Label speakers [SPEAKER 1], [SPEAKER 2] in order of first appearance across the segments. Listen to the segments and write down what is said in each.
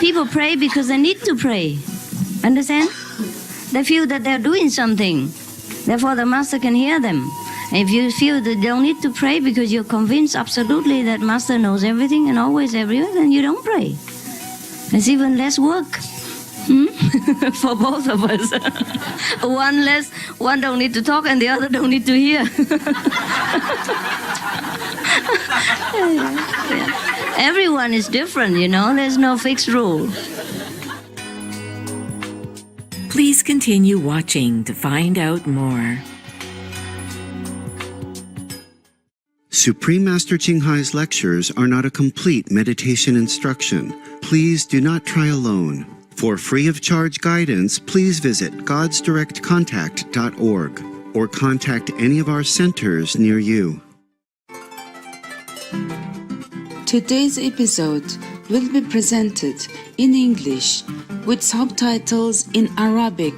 [SPEAKER 1] People pray because they need to pray. Understand? They feel that they're doing something. Therefore, the Master can hear them. If you feel that you don't need to pray because you're convinced absolutely that Master knows everything and always everywhere, then you don't pray. It's even less work for both of us. One don't need to talk and the other don't need to hear. Everyone is different, there's no fixed rule.
[SPEAKER 2] Please continue watching to find out more.
[SPEAKER 3] Supreme Master Ching Hai's lectures are not a complete meditation instruction. Please do not try alone. For free of charge guidance, please visit godsdirectcontact.org or contact any of our centers near you.
[SPEAKER 4] Today's episode will be presented in English with subtitles in Arabic,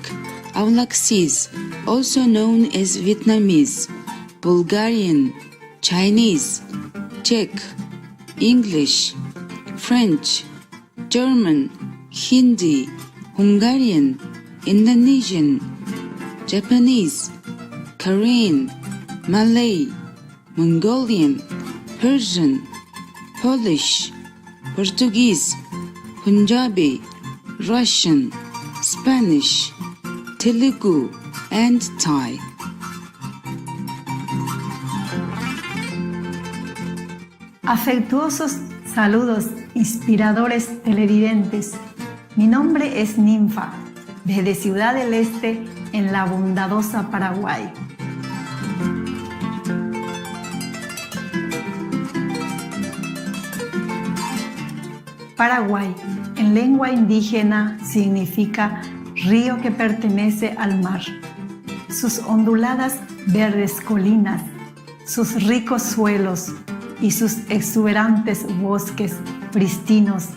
[SPEAKER 4] Aulacese, also known as Vietnamese, Bulgarian, Chinese, Czech, English, French, German, Hindi, Hungarian, Indonesian, Japanese, Korean, Malay, Mongolian, Persian, Polish, Portuguese, Punjabi, Russian, Spanish, Telugu, and Thai.
[SPEAKER 5] Afectuosos saludos, inspiradores televidentes. Mi nombre es Ninfa, desde Ciudad del Este, en la bondadosa Paraguay. Paraguay, en lengua indígena, significa río que pertenece al mar. Sus onduladas verdes colinas, sus ricos suelos y sus exuberantes bosques pristinos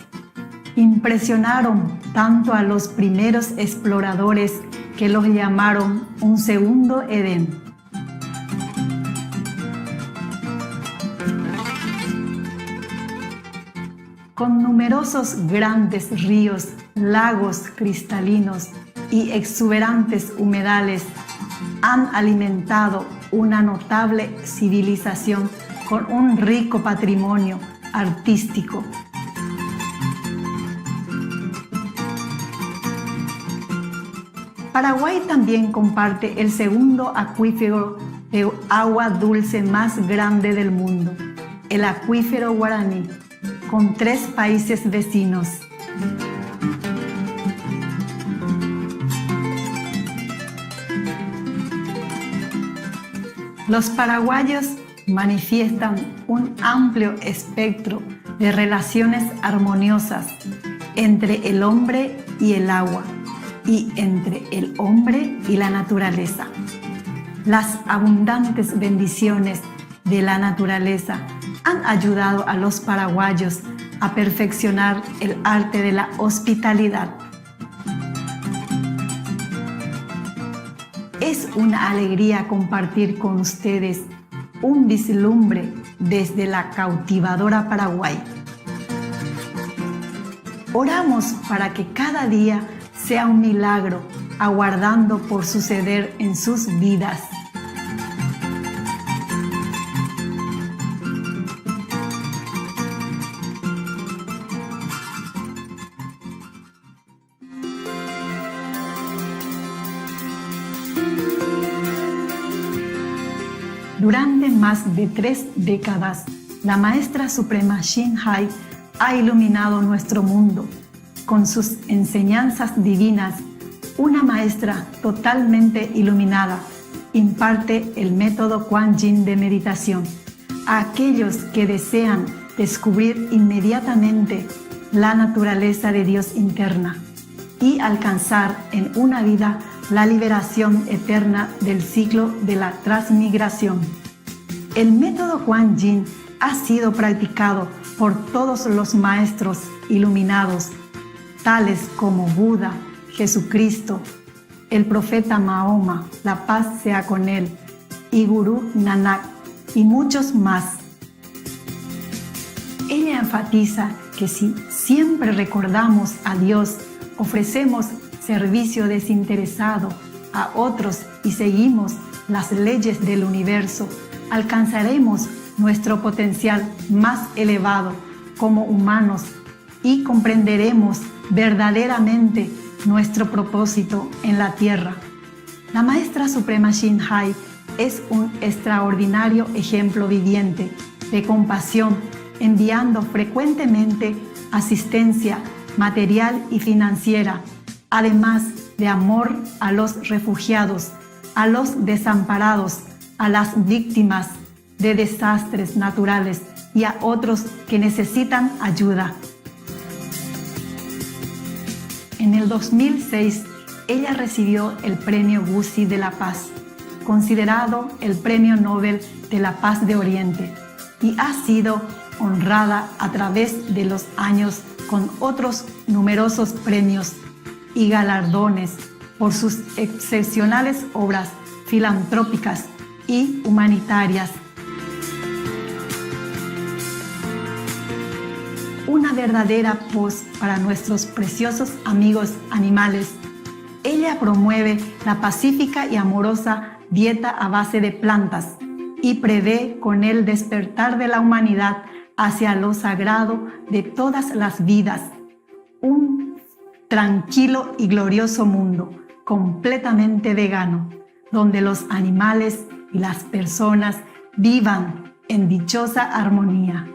[SPEAKER 5] impresionaron tanto a los primeros exploradores que los llamaron un segundo Edén. Con numerosos grandes ríos, lagos cristalinos y exuberantes humedales, han alimentado una notable civilización con un rico patrimonio artístico. Paraguay también comparte el segundo acuífero de agua dulce más grande del mundo, el acuífero Guaraní, con 3 países vecinos. Los paraguayos manifiestan un amplio espectro de relaciones armoniosas entre el hombre y el agua y entre el hombre y la naturaleza. Las abundantes bendiciones de la naturaleza han ayudado a los paraguayos a perfeccionar el arte de la hospitalidad. Es una alegría compartir con ustedes un vislumbre desde la cautivadora Paraguay. Oramos para que cada día sea un milagro, aguardando por suceder en sus vidas. Durante más de 3 décadas, la Maestra Suprema Ching Hai ha iluminado nuestro mundo con sus enseñanzas divinas. Una maestra totalmente iluminada imparte el método Kuan Yin de meditación a aquellos que desean descubrir inmediatamente la naturaleza de Dios interna y alcanzar en una vida la liberación eterna del ciclo de la transmigración. El método Kuan Yin ha sido practicado por todos los maestros iluminados, tales como Buda, Jesucristo, el profeta Mahoma, la paz sea con él, y Gurú Nanak, y muchos más. Ella enfatiza que si siempre recordamos a Dios, ofrecemos servicio desinteresado a otros y seguimos las leyes del universo, alcanzaremos nuestro potencial más elevado como humanos y comprenderemos verdaderamente nuestro propósito en la Tierra. La Maestra Suprema Shin Hai es un extraordinario ejemplo viviente de compasión, enviando frecuentemente asistencia material y financiera, además de amor a los refugiados, a los desamparados, a las víctimas de desastres naturales y a otros que necesitan ayuda. En el 2006, ella recibió el Premio Gusi de la Paz, considerado el Premio Nobel de la Paz de Oriente, y ha sido honrada a través de los años con otros numerosos premios y galardones por sus excepcionales obras filantrópicas y humanitarias. Una verdadera voz para nuestros preciosos amigos animales. Ella promueve la pacífica y amorosa dieta a base de plantas y prevé con el despertar de la humanidad hacia lo sagrado de todas las vidas, un tranquilo y glorioso mundo completamente vegano, donde los animales y las personas vivan en dichosa armonía.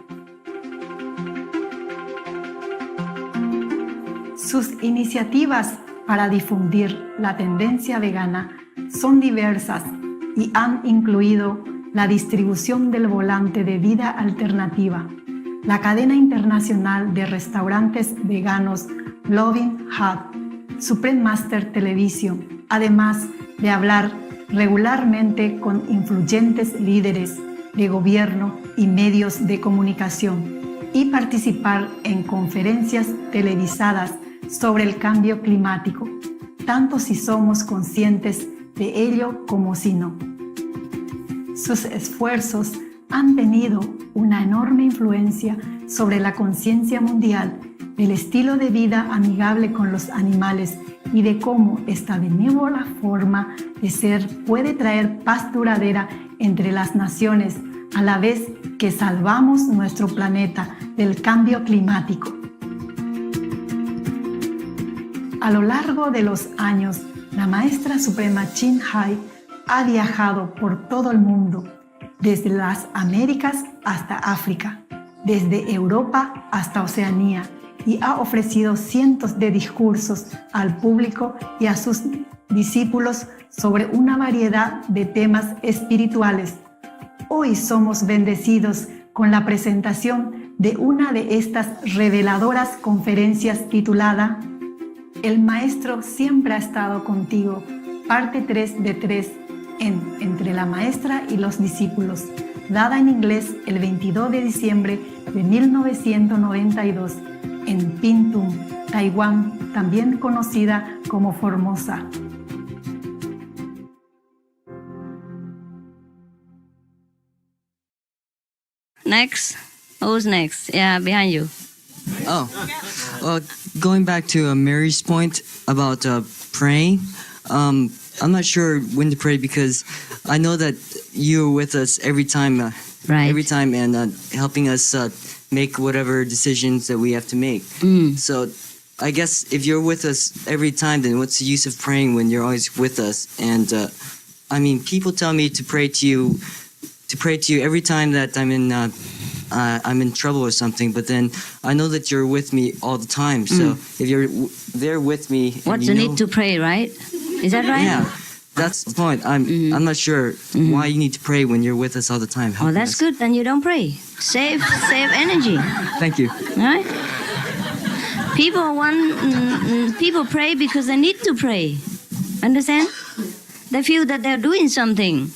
[SPEAKER 5] Sus iniciativas para difundir la tendencia vegana son diversas y han incluido la distribución del volante de vida alternativa, la cadena internacional de restaurantes veganos Loving Hut, Supreme Master Television, además de hablar regularmente con influyentes líderes de gobierno y medios de comunicación y participar en conferencias televisadas sobre el cambio climático, tanto si somos conscientes de ello como si no. Sus esfuerzos han tenido una enorme influencia sobre la conciencia mundial del estilo de vida amigable con los animales y de cómo esta benévola forma de ser puede traer paz duradera entre las naciones a la vez que salvamos nuestro planeta del cambio climático. A lo largo de los años, la Maestra Suprema Shin Hai ha viajado por todo el mundo, desde las Américas hasta África, desde Europa hasta Oceanía, y ha ofrecido cientos de discursos al público y a sus discípulos sobre una variedad de temas espirituales. Hoy somos bendecidos con la presentación de una de estas reveladoras conferencias titulada El Maestro siempre ha estado contigo, parte 3 de 3 en Entre la Maestra y los Discípulos, dada en inglés el 22 de diciembre de 1992 en Pingtung, Taiwán, también conocida como Formosa.
[SPEAKER 1] Next. Who's next? Yeah, behind you.
[SPEAKER 6] Oh, well, going back to Mary's point about praying, I'm not sure when to pray because I know that you're with us every time,
[SPEAKER 1] Right.
[SPEAKER 6] every time, and helping us make whatever decisions that we have to make. So, I guess if you're with us every time, then what's the use of praying when you're always with us? And I mean, people tell me to pray to you every time that I'm in trouble or something, but then I know that you're with me all the time. So if you're there with me,
[SPEAKER 1] What's the need to pray, right? Is that right?
[SPEAKER 6] Yeah, that's the point. I'm not sure why you need to pray when you're with us all the time.
[SPEAKER 1] Oh,
[SPEAKER 6] helping
[SPEAKER 1] that's
[SPEAKER 6] us.
[SPEAKER 1] good. Then you don't pray. Save energy.
[SPEAKER 6] Thank you.
[SPEAKER 1] Right? People pray because they need to pray. Understand? They feel that they're doing something.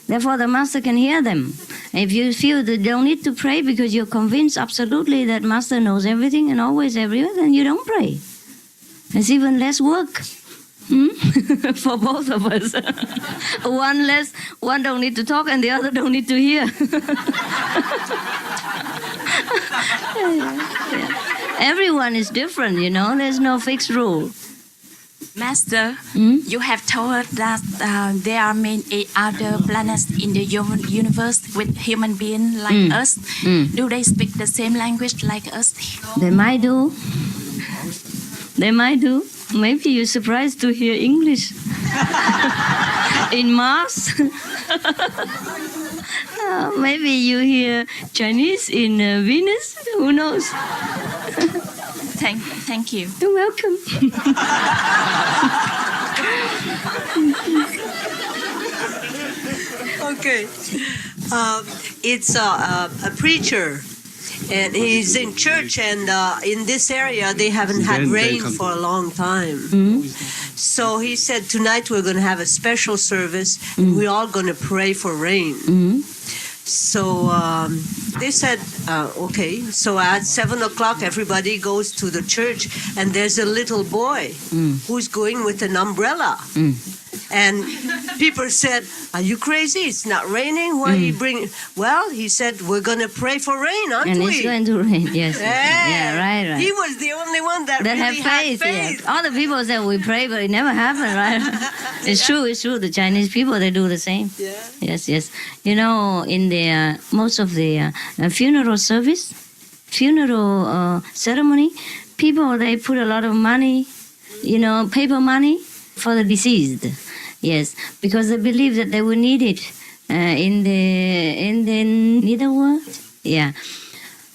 [SPEAKER 1] Therefore, the Master can hear them. If you feel that they don't need to pray because you're convinced absolutely that Master knows everything and always everywhere, then you don't pray. It's even less work. For both of us. One don't need to talk and the other don't need to hear. Yeah. Everyone is different, you know. There's no fixed rule.
[SPEAKER 7] Master,
[SPEAKER 1] Hmm?
[SPEAKER 7] you have told us that there are many other planets in the universe with human beings like us. Do they speak the same language like us?
[SPEAKER 1] They might do. They might do. Maybe you're surprised to hear English in Mars. Maybe you hear Chinese in Venus. Who knows?
[SPEAKER 7] Thank you.
[SPEAKER 1] You're welcome.
[SPEAKER 8] Okay. It's a preacher, and he's in church, and in this area they haven't had rain for a long time. So he said, tonight we're going to have a special service, and we're all going to pray for rain. So they said, okay. So at 7 o'clock, everybody goes to the church, and there's a little boy who's going with an umbrella. And people said, are you crazy? It's not raining. Why are you bringing? Well, he said, we're going to pray for rain, aren't
[SPEAKER 1] And
[SPEAKER 8] we?
[SPEAKER 1] it's going to rain, yes. Yeah, right.
[SPEAKER 8] He was the only one that
[SPEAKER 1] That
[SPEAKER 8] really
[SPEAKER 1] have faith,
[SPEAKER 8] had
[SPEAKER 1] yes.
[SPEAKER 8] faith.
[SPEAKER 1] All the people say we pray, but it never happened, right? It's true. The Chinese people, they do the same.
[SPEAKER 8] Yeah.
[SPEAKER 1] Yes. You know, in the most of the funeral ceremony, people, they put a lot of money, paper money for the deceased. Yes, because they believe that they will need it in the netherworld. Yeah.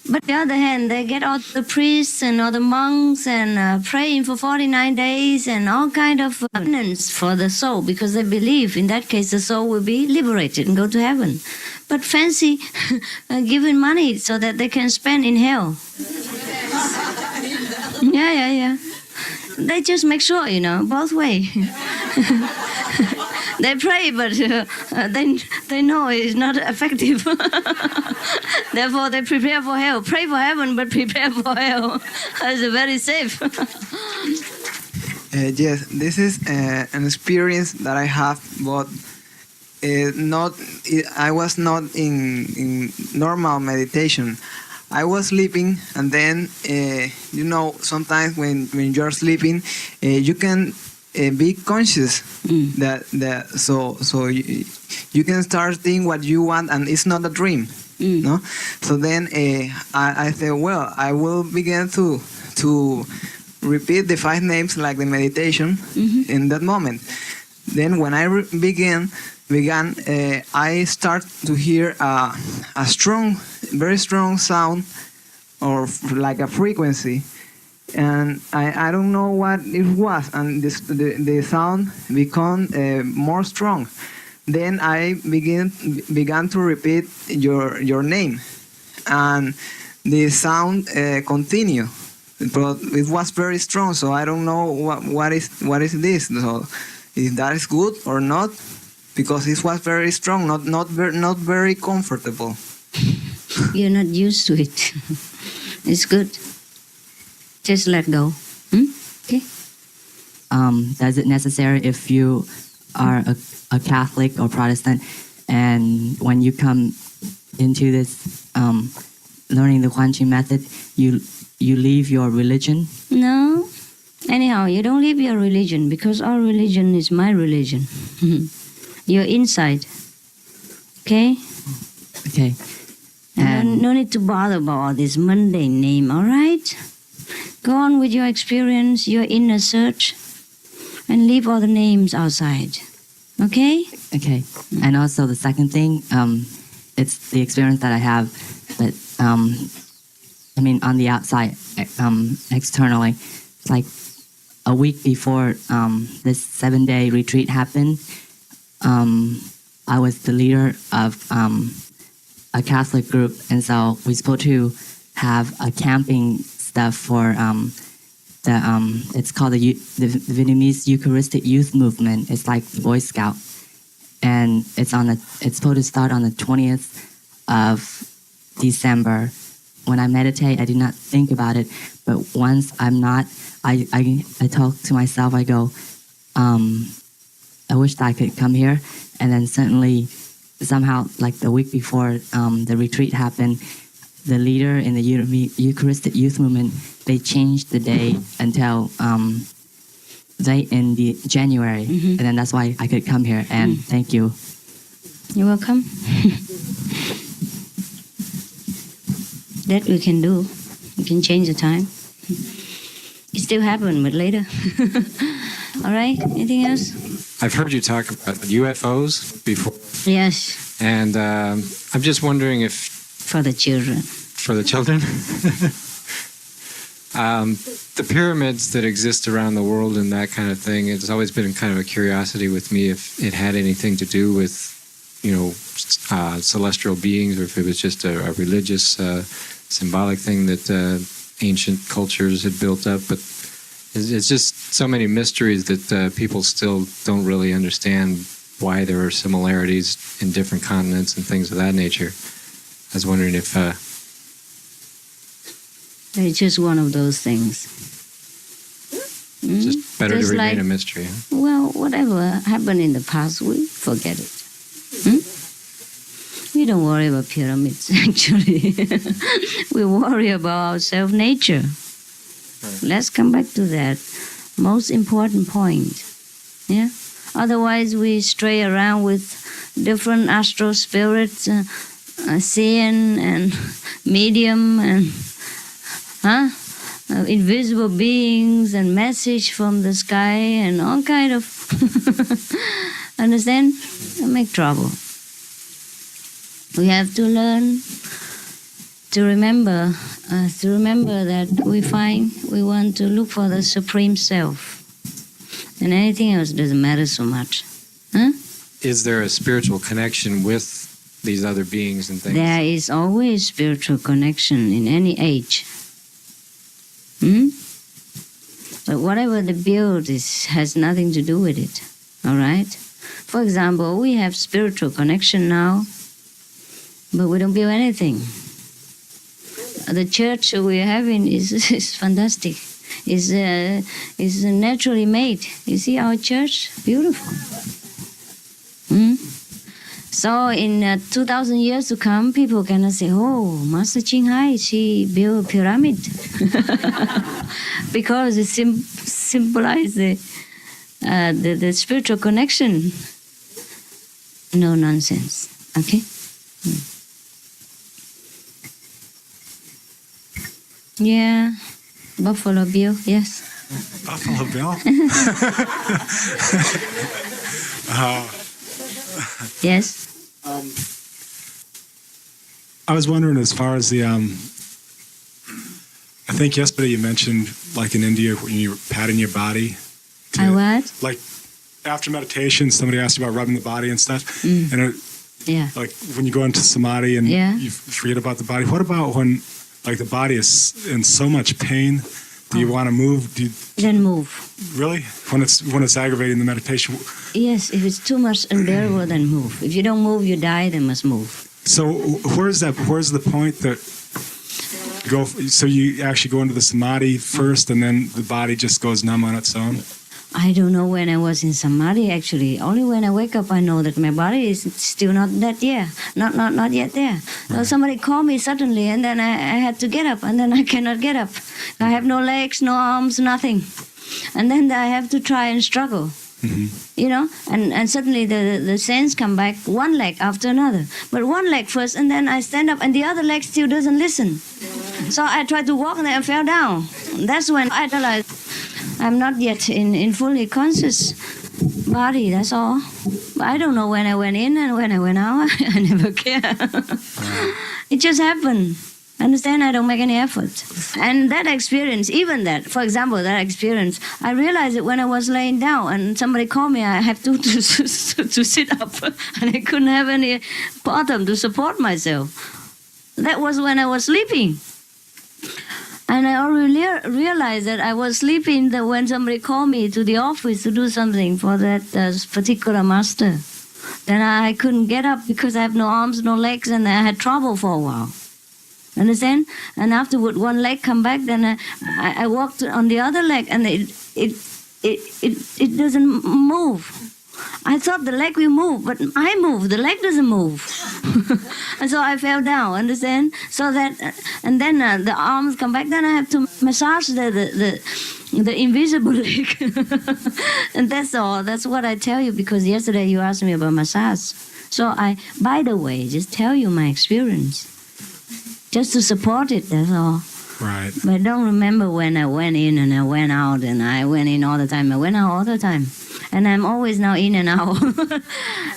[SPEAKER 1] But on the other hand, they get all the priests and all the monks and praying for 49 days and all kind of penance for the soul, because they believe in that case the soul will be liberated and go to heaven. But fancy giving money so that they can spend in hell. Yeah. They just make sure, both way. They pray, but they know it's not effective. Therefore, they prepare for hell. Pray for heaven, but prepare for hell. It's very safe.
[SPEAKER 9] Yes, this is an experience that I have, but I was not in normal meditation. I was sleeping, and then sometimes when you're sleeping, you can be conscious that so you can start thinking what you want, and it's not a dream. No, so then I said, well, I will begin to repeat the 5 names like the meditation in that moment. Then when I began, I start to hear a very strong sound, or like a frequency, and I don't know what it was, and the sound become more strong. Then I began to repeat your name, and the sound continued, but it was very strong. So I don't know what is this. So if that is good or not, because it was very strong, not very comfortable.
[SPEAKER 1] You're not used to it. It's good. Just let go. Okay.
[SPEAKER 10] Does it necessary if you are a Catholic or Protestant, and when you come into this learning the Huanqing method, you leave your religion?
[SPEAKER 1] No. Anyhow, you don't leave your religion, because our religion is my religion. You're inside. Okay?
[SPEAKER 10] Okay.
[SPEAKER 1] And no need to bother about all this mundane name, all right? Go on with your experience, your inner search, and leave all the names outside. Okay?
[SPEAKER 10] Okay. And also the second thing, it's the experience that I have that, on the outside, externally, it's like a week before this 7-day retreat happened, I was the leader of a Catholic group, and so we're supposed to have a camping stuff for it's called the Vietnamese Eucharistic Youth Movement. It's like the Boy Scout, and it's supposed to start on the 20th of December. When I meditate, I do not think about it, but once I talk to myself. I go, I wish that I could come here, and then suddenly, somehow, like the week before the retreat happened, the leader in the Eucharistic Youth Movement they changed the day until late in the January, and then that's why I could come here. And thank you.
[SPEAKER 1] You're welcome. That we can do. We can change the time. It still happen, but later. All right. Anything else?
[SPEAKER 11] I've heard you talk about UFOs before,
[SPEAKER 1] Yes,
[SPEAKER 11] and I'm just wondering if
[SPEAKER 1] for the children.
[SPEAKER 11] for the children, the pyramids that exist around the world and that kind of thing, it's always been kind of a curiosity with me if it had anything to do with, celestial beings, or if it was just a religious, symbolic thing that ancient cultures had built up. But it's just so many mysteries that people still don't really understand why there are similarities in different continents and things of that nature. I was wondering if...
[SPEAKER 1] It's just one of those things.
[SPEAKER 11] just better
[SPEAKER 1] Just
[SPEAKER 11] to remain
[SPEAKER 1] like-
[SPEAKER 11] a mystery. Huh?
[SPEAKER 1] Well, whatever happened in the past, we forget it. We don't worry about pyramids, actually. We worry about our self-nature. Let's come back to that most important point. Yeah. Otherwise, we stray around with different astral spirits, seeing and medium and invisible beings and message from the sky and all kind of understand? Make trouble. We have to learn to remember that we want to look for the Supreme Self. And anything else doesn't matter so much.
[SPEAKER 11] Is there a spiritual connection with these other beings and things?
[SPEAKER 1] There is always spiritual connection in any age. But whatever the build is has nothing to do with it. All right? For example, we have spiritual connection now, but we don't build anything. The church we're having is fantastic. Is naturally made. You see our church? Beautiful. So in 2,000 years to come, people cannot say, oh, Master Ching Hai, she built a pyramid. Because it symbolizes the spiritual connection. No nonsense. Okay? Yeah. Buffalo Bill, yes.
[SPEAKER 12] Buffalo Bill?
[SPEAKER 1] Yes.
[SPEAKER 12] I was wondering, as far as the, I think yesterday you mentioned, like in India, when you're patting your body.
[SPEAKER 1] I what?
[SPEAKER 12] Like, after meditation, somebody asked you about rubbing the body and stuff. And
[SPEAKER 1] Yeah.
[SPEAKER 12] like, when you go into samadhi and
[SPEAKER 1] Yeah.
[SPEAKER 12] you forget about the body. What about when, like, the body is in so much pain? Do you want to move?
[SPEAKER 1] Then move.
[SPEAKER 12] Really? When it's aggravating the meditation?
[SPEAKER 1] Yes, if it's too much unbearable, then move. If you don't move, you die, then must move.
[SPEAKER 12] So where's the point that so you actually go into the samadhi first and then the body just goes numb on its own?
[SPEAKER 1] I don't know when I was in samadhi, actually. Only when I wake up, I know that my body is still not that yet. Not yet there. So somebody called me suddenly, and then I had to get up, and then I cannot get up. I have no legs, no arms, nothing. And then I have to try and struggle. You know, and suddenly the sense come back, one leg after another. But one leg first, and then I stand up, and the other leg still doesn't listen. So I tried to walk, and I fell down. That's when I realized I'm not yet in fully conscious body, that's all. But I don't know when I went in and when I went out. I never care. It just happened. Understand? I don't make any effort. And that experience, even that, for example, that experience, I realized it when I was laying down and somebody called me, I have to sit up and I couldn't have any bottom to support myself. That was when I was sleeping. And I already realized that I was sleeping that when somebody called me to the office to do something for that particular master. Then I couldn't get up because I have no arms, no legs, and I had trouble for a while. Understand? And afterward, one leg come back. Then I walked on the other leg, and it doesn't move. I thought the leg will move, but I move. The leg doesn't move. And so I fell down, understand? So that, and then the arms come back, then I have to massage the invisible leg. And that's all. That's what I tell you, because yesterday you asked me about massage. So I, by the way, just tell you my experience. Just to support it, that's all.
[SPEAKER 12] Right.
[SPEAKER 1] But I don't remember when I went in and I went out, and I went in all the time. I went out all the time. And I'm always now in and out.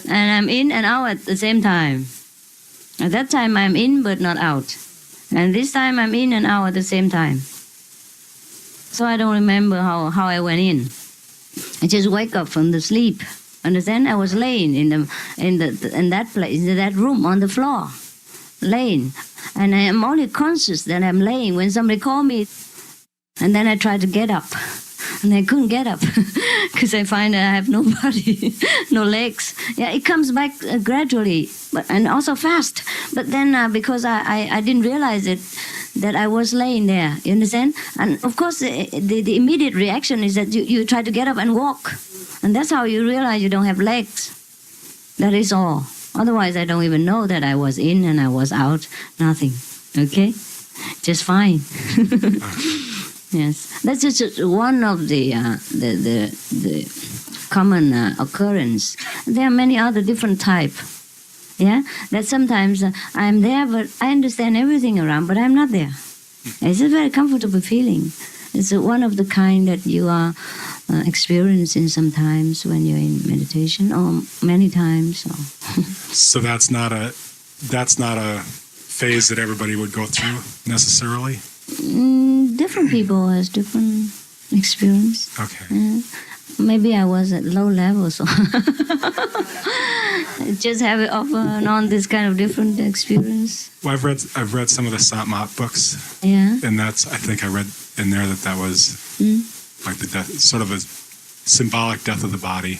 [SPEAKER 1] And I'm in and out at the same time. At that time I'm in but not out. And this time I'm in and out at the same time. So I don't remember how I went in. I just wake up from the sleep. Understand? I was laying in that place, in that room on the floor. Laying. And I am only conscious that I'm laying when somebody called me. And then I tried to get up. And I couldn't get up because I find that I have no body, no legs. Yeah, it comes back gradually, and also fast. But then because I didn't realize it, that I was laying there, you understand? And of course, the immediate reaction is that you try to get up and walk. And that's how you realize you don't have legs. That is all. Otherwise, I don't even know that I was in and I was out. Nothing. Okay? Just fine. Yes, that's just one of the common occurrence. There are many other different type. Yeah, that sometimes I'm there, but I understand everything around, but I'm not there. It's a very comfortable feeling. It's one of the kind that you are experiencing sometimes when you're in meditation, or many times. Or
[SPEAKER 12] So that's not a phase that everybody would go through necessarily.
[SPEAKER 1] Different people has different experience.
[SPEAKER 12] Okay.
[SPEAKER 1] Maybe I was at low level, so just have it off and on this kind of different experience.
[SPEAKER 12] Well, I've read some of the Satmat books.
[SPEAKER 1] Yeah.
[SPEAKER 12] And I think I read in there that was like the death, sort of a symbolic death of the body.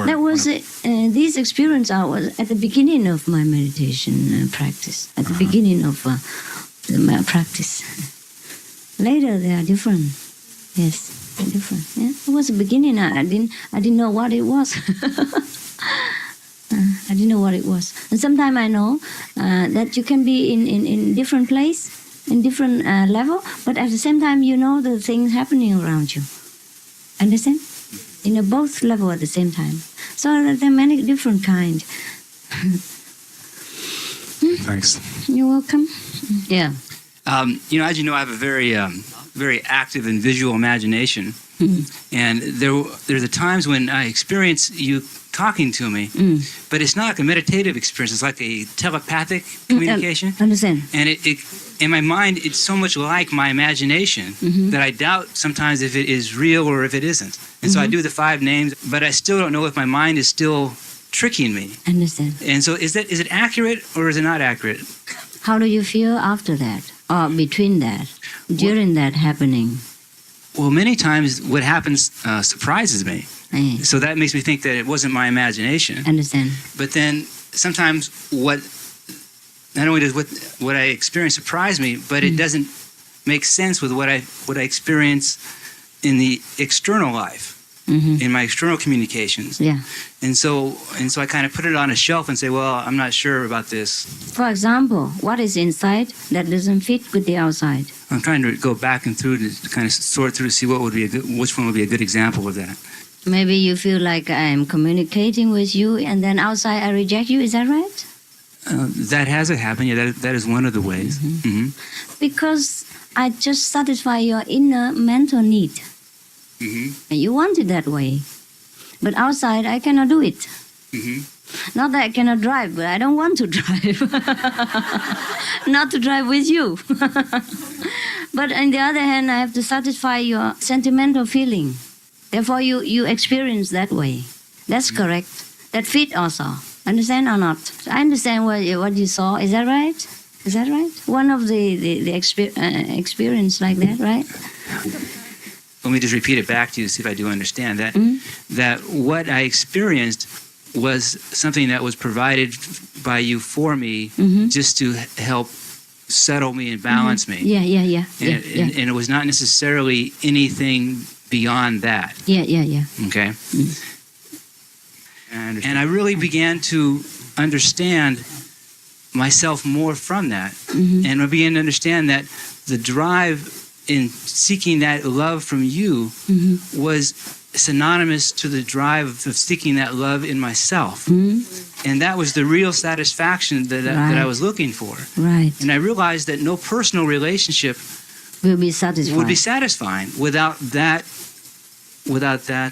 [SPEAKER 1] That was these experience was at the beginning of my meditation practice. At the beginning of my practice. Later they are different. Yes, they're different. Yeah, it was the beginning. I didn't know what it was. I didn't know what it was. And sometimes I know that you can be in different place, in different level, but at the same time you know the things happening around you. Understand? In a both level at the same time. So there are many different kind.
[SPEAKER 12] Thanks.
[SPEAKER 1] You're welcome. Yeah.
[SPEAKER 13] As you know, I have a very active and visual imagination, and there's a times when I experience you talking to me, but it's not like a meditative experience. It's like a telepathic communication.
[SPEAKER 1] Understand?
[SPEAKER 13] And it in my mind, it's so much like my imagination that I doubt sometimes if it is real or if it isn't. And so I do the 5 names, but I still don't know if my mind is still tricking me.
[SPEAKER 1] Understand?
[SPEAKER 13] And so is it accurate or is it not accurate?
[SPEAKER 1] How do you feel after that, or between that, during that happening?
[SPEAKER 13] Well, many times what happens surprises me. So that makes me think that it wasn't my imagination.
[SPEAKER 1] Understand.
[SPEAKER 13] But then sometimes not only does what I experience surprise me, but it doesn't make sense with what I experience in the external life. In my external communications.
[SPEAKER 1] Yeah.
[SPEAKER 13] And so I kind of put it on a shelf and say, well, I'm not sure about this.
[SPEAKER 1] For example, what is inside that doesn't fit with the outside?
[SPEAKER 13] I'm trying to go back and through to kind of sort through to see which one would be a good example of that.
[SPEAKER 1] Maybe you feel like I'm communicating with you and then outside I reject you, is that right?
[SPEAKER 13] That hasn't happened. Yeah, that is one of the ways.
[SPEAKER 1] Because I just satisfy your inner mental need. And you want it that way. But outside, I cannot do it. Not that I cannot drive, but I don't want to drive. Not to drive with you. But on the other hand, I have to satisfy your sentimental feeling. Therefore, you experience that way. That's correct. That fit also. Understand or not? I understand what you saw. Is that right? Is that right? One of the experience like that, right?
[SPEAKER 13] Let me just repeat it back to you to see if I do understand that. That what I experienced was something that was provided by you for me just to help settle me and balance me.
[SPEAKER 1] Yeah.
[SPEAKER 13] And it was not necessarily anything beyond that.
[SPEAKER 1] Yeah.
[SPEAKER 13] Okay? And I really began to understand myself more from that. And I began to understand that the drive in seeking that love from you was synonymous to the drive of seeking that love in myself. And that was the real satisfaction that I was looking for.
[SPEAKER 1] Right.
[SPEAKER 13] And I realized that no personal relationship
[SPEAKER 1] Will be satisfied.
[SPEAKER 13] would be satisfying without that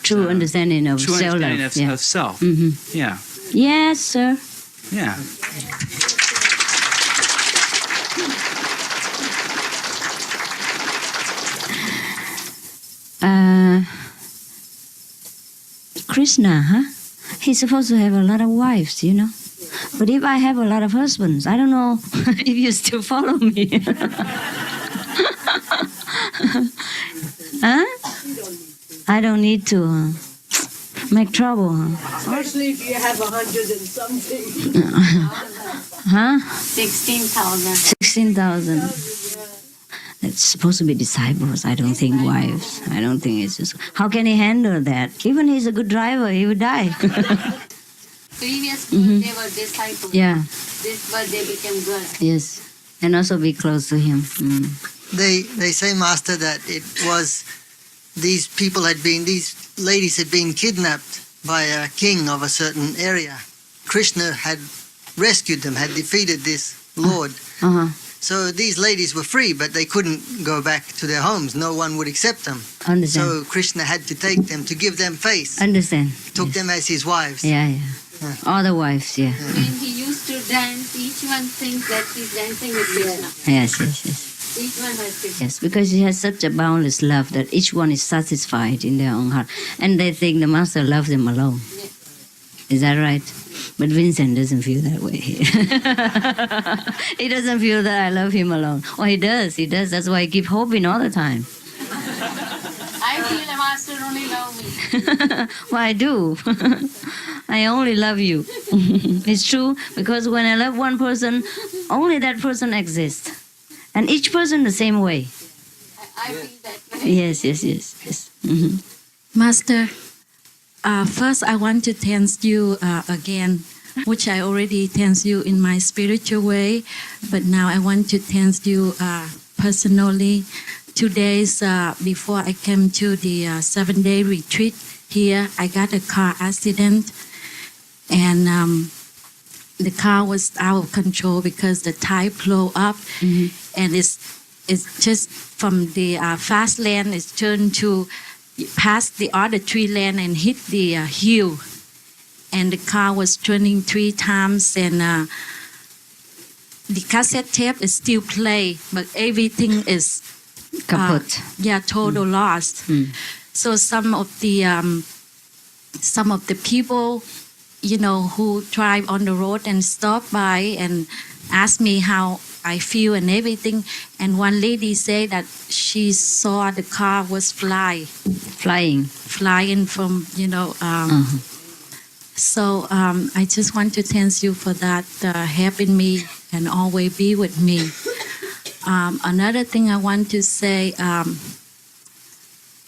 [SPEAKER 1] True understanding of
[SPEAKER 13] true
[SPEAKER 1] self-love.
[SPEAKER 13] understanding
[SPEAKER 1] Yeah.
[SPEAKER 13] of self. Yeah.
[SPEAKER 1] Yes, sir.
[SPEAKER 13] Yeah.
[SPEAKER 1] Krishna, huh? He's supposed to have a lot of wives, you know. But if I have a lot of husbands, I don't know if you still follow me. Huh? I don't need to make trouble. Huh?
[SPEAKER 8] Especially if you have 100 and something.
[SPEAKER 1] Huh?
[SPEAKER 7] 16,000.
[SPEAKER 1] 16,000. It's supposed to be disciples. I don't think wives. I don't think it's just. How can he handle that? Even he's a good driver, he would die.
[SPEAKER 14] Previous birth they were disciples.
[SPEAKER 1] Yeah.
[SPEAKER 14] This birth they became good.
[SPEAKER 1] Yes. And also be close to him.
[SPEAKER 15] They say, Master, that it was these ladies had been kidnapped by a king of a certain area. Krishna had rescued them, had defeated this lord. So these ladies were free, but they couldn't go back to their homes. No one would accept them.
[SPEAKER 1] Understand.
[SPEAKER 15] So Krishna had to take them to give them faith.
[SPEAKER 1] Understand.
[SPEAKER 15] Took them as his wives.
[SPEAKER 1] Yeah. All the wives, yeah.
[SPEAKER 14] When he used to dance, each one thinks that he's dancing with Krishna.
[SPEAKER 1] Yes.
[SPEAKER 14] Each one has Krishna.
[SPEAKER 1] Yes, because he has such a boundless love that each one is satisfied in their own heart. And they think the master loves them alone. Is that right? But Vincent doesn't feel that way. He doesn't feel that I love him alone. Oh, he does. That's why I keep hoping all the time.
[SPEAKER 14] I feel the master only love me.
[SPEAKER 1] Well, I do. I only love you. It's true, because when I love one person, only that person exists. And each person the same way.
[SPEAKER 14] I feel that way.
[SPEAKER 1] Yes.
[SPEAKER 16] Master, first I want to thank you again, which I already thank you in my spiritual way, but now I want to thank you personally. 2 days before I came to the 7-day retreat here, I got a car accident, and the car was out of control because the tire blew up, and it's just from the fast lane, it's turned to past the other 3 lane and hit the hill, and the car was turning 3 times, and the cassette tape is still play, but everything is
[SPEAKER 1] kaput.
[SPEAKER 16] Total lost. So some of the people, who drive on the road and stop by and ask me how I feel and everything. And one lady said that she saw the car was flying from, So I just want to thank you for that, helping me and always be with me. Another thing I want to say,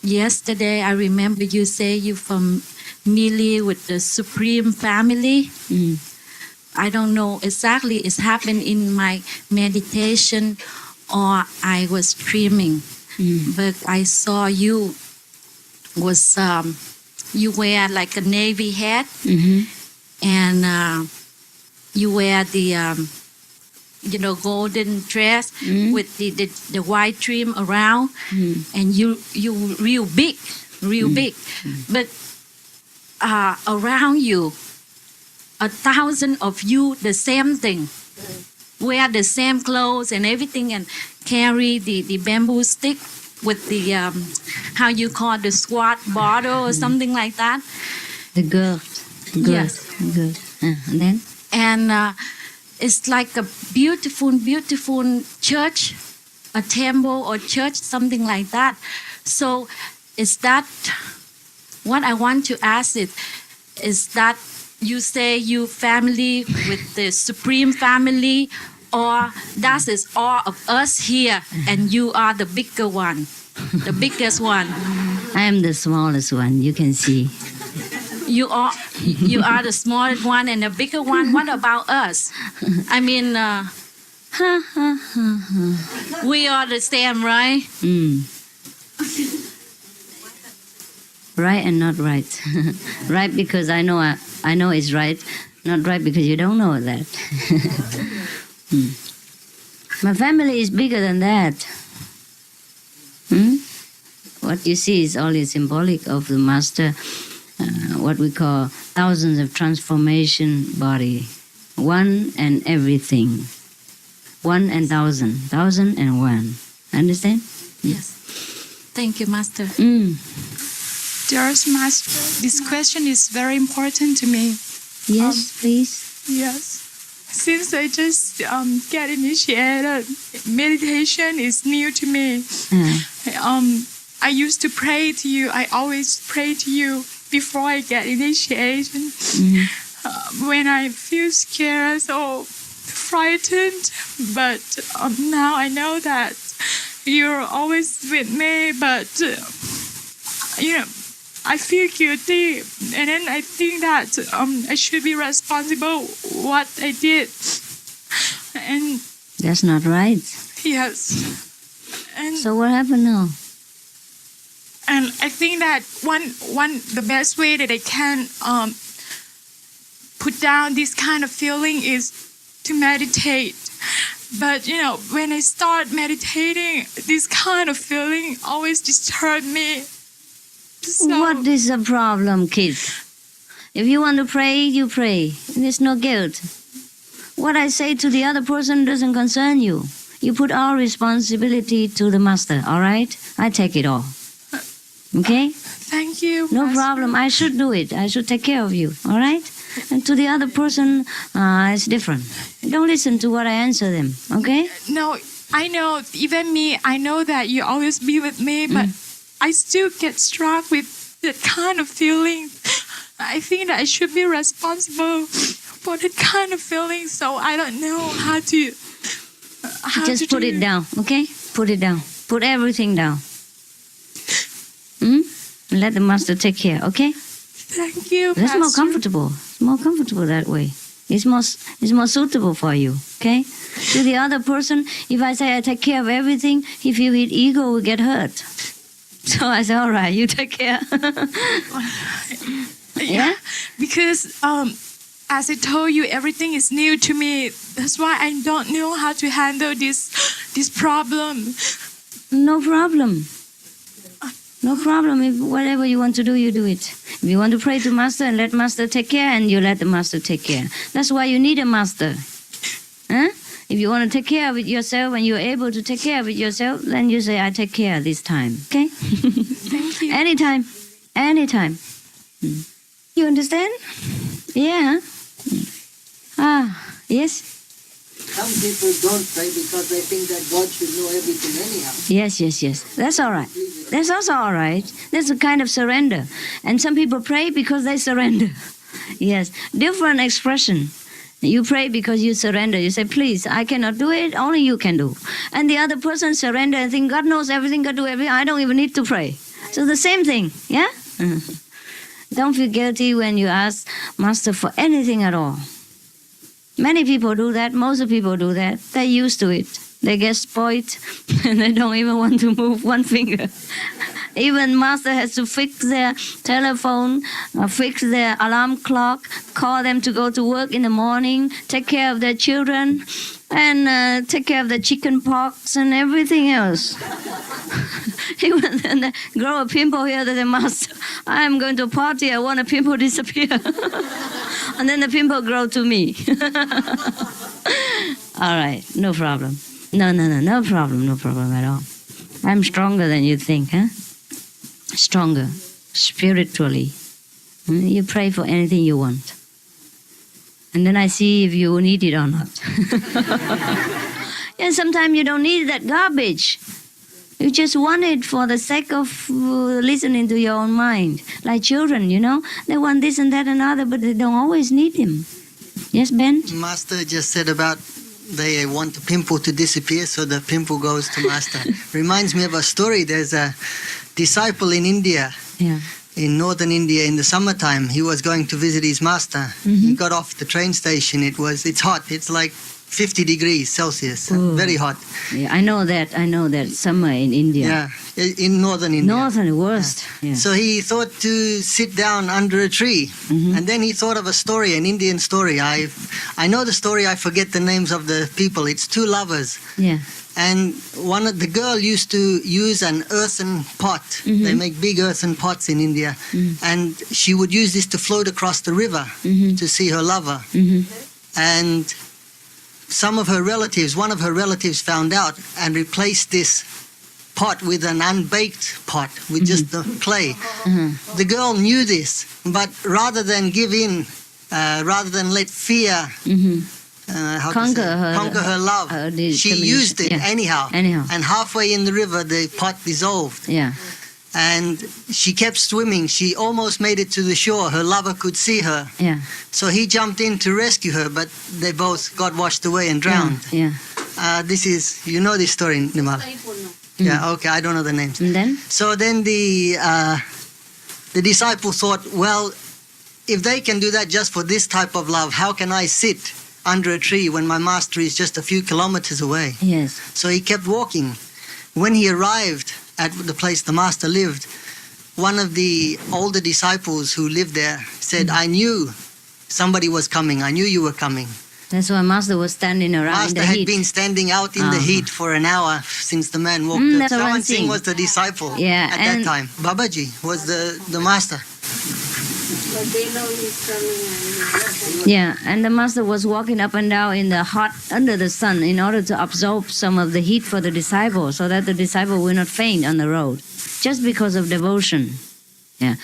[SPEAKER 16] yesterday I remember you say you familiar with the Supreme family. I don't know exactly it's happened in my meditation or I was dreaming, but I saw you was you wear like a navy hat, and you wear the golden dress with the white trim around, and you real big, but around you 1,000 of you the same thing, wear the same clothes and everything, and carry the bamboo stick with the how you call the squat bottle or something like that.
[SPEAKER 1] The girl.
[SPEAKER 16] Yes.
[SPEAKER 1] Good. And then?
[SPEAKER 16] And it's like a beautiful church, a temple or church, something like that. So is that what I want to ask is that you say you family with the Supreme family, or that is all of us here and you are the bigger one, the biggest one?
[SPEAKER 1] I am the smallest one, you can see.
[SPEAKER 16] You are the smallest one and the bigger one. What about us? I mean, we are the same, right?
[SPEAKER 1] Right and not right. Right because I know it's right. Not right because you don't know that. My family is bigger than that. What you see is only symbolic of the master, what we call thousands of transformation body. One and everything. One and thousand. Thousand and one. Understand?
[SPEAKER 16] Yes. Thank you, Master.
[SPEAKER 17] Dearest Master, this question is very important to me.
[SPEAKER 1] Yes, please.
[SPEAKER 17] Yes. Since I just get initiated, meditation is new to me. I used to pray to you. I always pray to you before I get initiation. When I feel scared or frightened, but now I know that you're always with me. But I feel guilty, and then I think that I should be responsible what I did. And
[SPEAKER 1] that's not right.
[SPEAKER 17] Yes. And
[SPEAKER 1] so what happened now?
[SPEAKER 17] And I think that the best way that I can put down this kind of feeling is to meditate. But when I start meditating, this kind of feeling always disturbs me. So,
[SPEAKER 1] what is the problem, kid? If you want to pray, you pray. There's no guilt. What I say to the other person doesn't concern you. You put all responsibility to the master, all right? I take it all. Okay?
[SPEAKER 17] Thank you.
[SPEAKER 1] No problem. I should do it. I should take care of you, all right? And to the other person, it's different. Don't listen to what I answer them, okay?
[SPEAKER 17] No, I know, even me, I know that you always be with me, but I still get struck with that kind of feeling. I think that I should be responsible for that kind of feeling, so I don't know how to...
[SPEAKER 1] Just put it down, okay? Put it down. Put everything down. Let the master take care, okay?
[SPEAKER 17] Thank you,
[SPEAKER 1] That's
[SPEAKER 17] Pastor.
[SPEAKER 1] more comfortable. It's more comfortable that way. It's more suitable for you, okay? To the other person, if I say I take care of everything, if you his ego will get hurt. So I say, all right, you take care.
[SPEAKER 17] Yeah? Because as I told you, everything is new to me. That's why I don't know how to handle this problem.
[SPEAKER 1] No problem. No problem. If whatever you want to do, you do it. If you want to pray to Master and let Master take care, and you let the Master take care. That's why you need a Master. Huh? If you want to take care of it yourself and you're able to take care of it yourself, then you say, I take care this time. Okay?
[SPEAKER 17] Thank you.
[SPEAKER 1] Anytime. Anytime. You understand? Yeah. Yes?
[SPEAKER 15] Some people don't pray because they think that God should know everything anyhow.
[SPEAKER 1] Yes. That's all right. That's also all right. That's a kind of surrender. And some people pray because they surrender. Yes. Different expression. You pray because you surrender. You say, please, I cannot do it. Only you can do. And the other person surrender and think, God knows everything, God do everything. I don't even need to pray. So the same thing. Yeah? Don't feel guilty when you ask Master for anything at all. Many people do that. Most of people do that. They're used to it. They get spoiled and they don't even want to move one finger. Even Master has to fix their telephone, fix their alarm clock, call them to go to work in the morning, take care of their children, and take care of the chicken pox and everything else. Even then they grow a pimple here, they say, Master, I'm going to a party, I want a pimple disappear. And then the pimple grow to me. All right, no problem. No problem at all. I'm stronger than you think, huh? Stronger, spiritually. You pray for anything you want. And then I see if you need it or not. And sometimes you don't need that garbage. You just want it for the sake of listening to your own mind. Like children, they want this and that and other, but they don't always need him. Yes, Ben?
[SPEAKER 15] Master just said about they want the pimple to disappear, so the pimple goes to Master. Reminds me of a story. There's a disciple in India.
[SPEAKER 1] Yeah.
[SPEAKER 15] in northern India in the summertime. He was going to visit his master. He got off the train station. It's hot. It's like 50 degrees Celsius. Very hot.
[SPEAKER 1] Yeah, I know that summer in India.
[SPEAKER 15] Yeah, in northern India.
[SPEAKER 1] Northern, worst. Yeah.
[SPEAKER 15] So he thought to sit down under a tree, and then he thought of a story, an Indian story. I know the story. I forget the names of the people. It's two lovers.
[SPEAKER 1] Yeah.
[SPEAKER 15] And the girl used to use an earthen pot. They make big earthen pots in India, and she would use this to float across the river to see her lover. And one of her relatives found out and replaced this pot with an unbaked pot with just the clay. The girl knew this, but rather than give in, rather than let fear conquer her love, she used it anyhow. And halfway in the river, the pot dissolved.
[SPEAKER 1] Yeah.
[SPEAKER 15] And she kept swimming. She almost made it to the shore. Her lover could see her.
[SPEAKER 1] Yeah.
[SPEAKER 15] So he jumped in to rescue her, but they both got washed away and drowned.
[SPEAKER 1] Yeah.
[SPEAKER 15] You know this story, Nimal? Yeah, okay, I don't know the names.
[SPEAKER 1] And then?
[SPEAKER 15] So then the disciple thought, well, if they can do that just for this type of love, how can I sit under a tree when my master is just a few kilometers away?
[SPEAKER 1] Yes.
[SPEAKER 15] So he kept walking. When he arrived at the place the master lived, one of the older disciples who lived there said, I knew somebody was coming. I knew you were coming.
[SPEAKER 1] That's why Master was standing around in the heat.
[SPEAKER 15] Master had been standing out in the heat for an hour since the man walked up. Sawan Singh was the disciple at that time. Babaji was the master.
[SPEAKER 14] But they know he's coming.
[SPEAKER 1] Yeah, and the Master was walking up and down in the hot, under the sun, in order to absorb some of the heat for the disciple, so that the disciple will not faint on the road, just because of devotion. Yeah.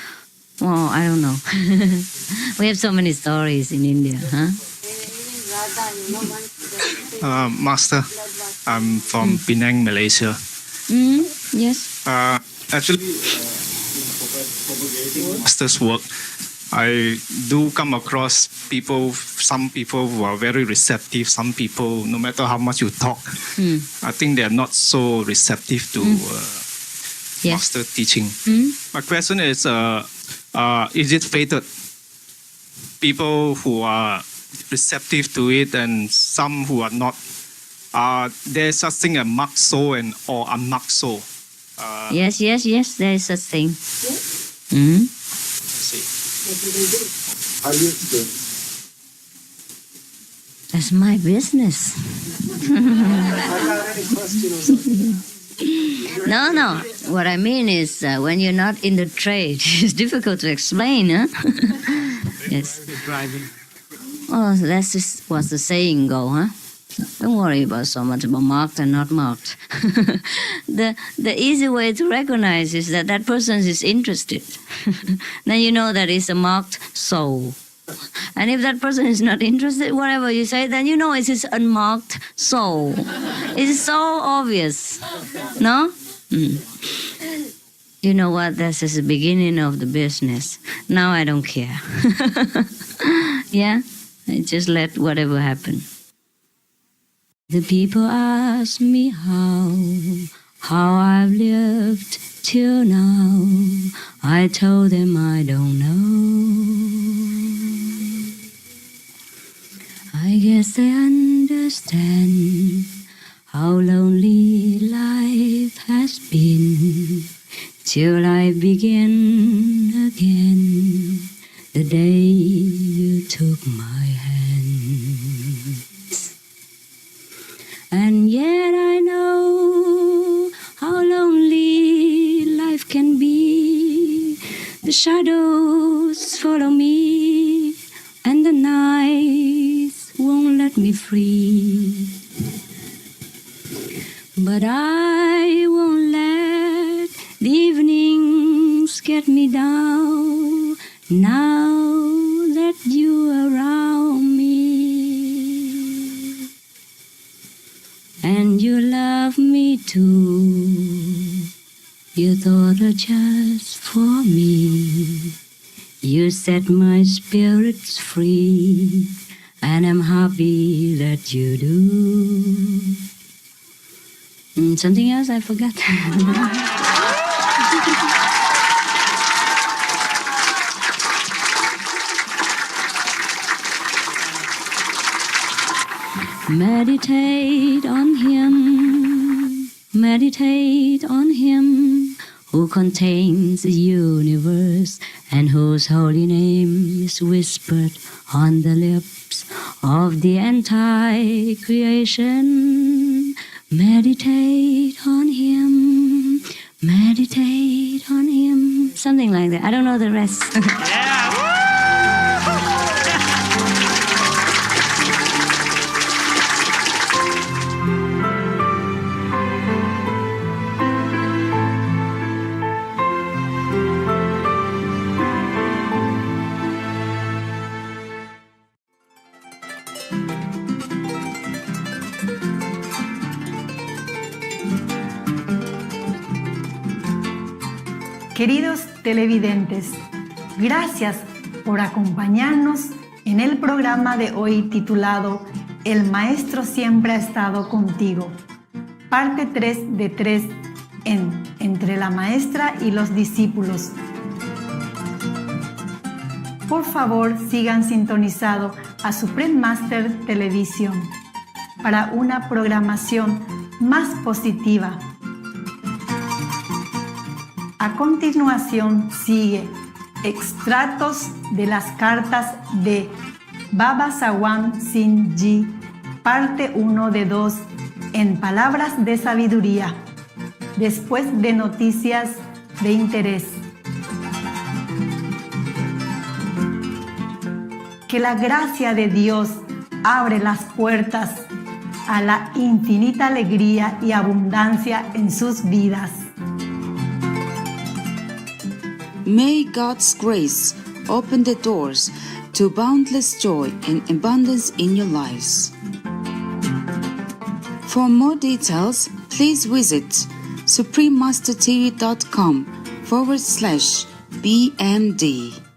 [SPEAKER 1] Well, I don't know. We have so many stories in India, huh?
[SPEAKER 18] Master, I'm from Penang, Malaysia.
[SPEAKER 1] Yes.
[SPEAKER 18] Actually, Master's work, I do come across some people who are very receptive, some people, no matter how much you talk, I think they are not so receptive to Master teaching. My question is it fated? People who are receptive to it and some who are not, there's such thing as marked soul or unmarked soul.
[SPEAKER 1] Yes, there is such thing. That's my business. No. What I mean is, when you're not in the trade, it's difficult to explain, huh? Yes. Oh, that's just what the saying go, huh? Don't worry about so much about marked and not marked. The easy way to recognize is that that person is interested. Then you know that it's a marked soul. And if that person is not interested, whatever you say, then you know it's his unmarked soul. It's so obvious. No? You know what? This is the beginning of the business. Now I don't care. Yeah? I just let whatever happen. The people ask me how I've lived till now. I told them I don't know. I guess they understand how lonely life has been till I begin again the day you took my hand. And yet I know how lonely life can be. The shadows follow me, and the nights won't let me free. But I won't let the evenings get me down now that you are around me. And you love me too. You thought of just for me. You set my spirits free, and I'm happy that you do. Something else I forgot. Meditate on Him, meditate on Him, who contains the universe and whose holy name is whispered on the lips of the entire creation. Meditate on Him, meditate on Him. Something like that. I don't know the rest.
[SPEAKER 5] Queridos televidentes, gracias por acompañarnos en el programa de hoy titulado El Maestro siempre ha estado contigo, parte 3 de 3 en Entre la Maestra y los Discípulos. Por favor, sigan sintonizado a Supreme Master Televisión para una programación más positiva. A continuación sigue extractos de las cartas de Baba Sawan Singh Ji, parte 1 de 2 en Palabras de Sabiduría, después de noticias de interés. Que la gracia de Dios abre las puertas a la infinita alegría y abundancia en sus vidas.
[SPEAKER 4] May God's grace open the doors to boundless joy and abundance in your lives. For more details, please visit suprememastertv.com/BMD.